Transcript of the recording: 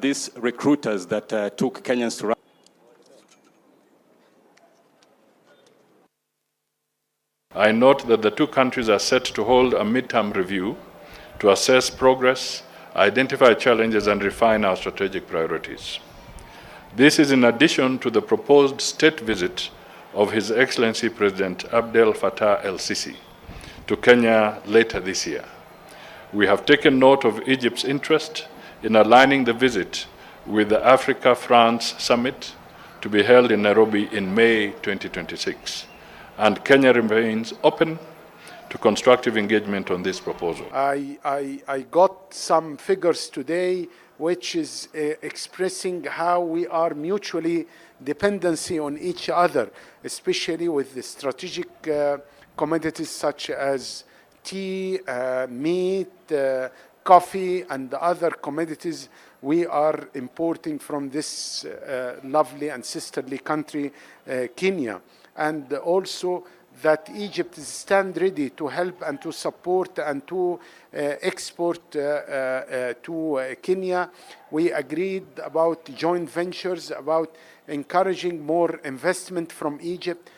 These recruiters that took Kenyans to I note that the two countries are set to hold a midterm review to assess progress, identify challenges, and refine our strategic priorities. This is in addition to the proposed state visit of His Excellency President Abdel Fattah el-Sisi to Kenya later this year. We have taken note of Egypt's interest in aligning the visit with the Africa-France Summit to be held in Nairobi in May 2026. And Kenya remains open to constructive engagement on this proposal. I got some figures today which is expressing how we are mutually dependency on each other, especially with the strategic commodities such as tea, meat, coffee, and other commodities we are importing from this lovely and sisterly country, Kenya. And also that Egypt stand ready to help and to support and to export to Kenya. We agreed about joint ventures, about encouraging more investment from Egypt.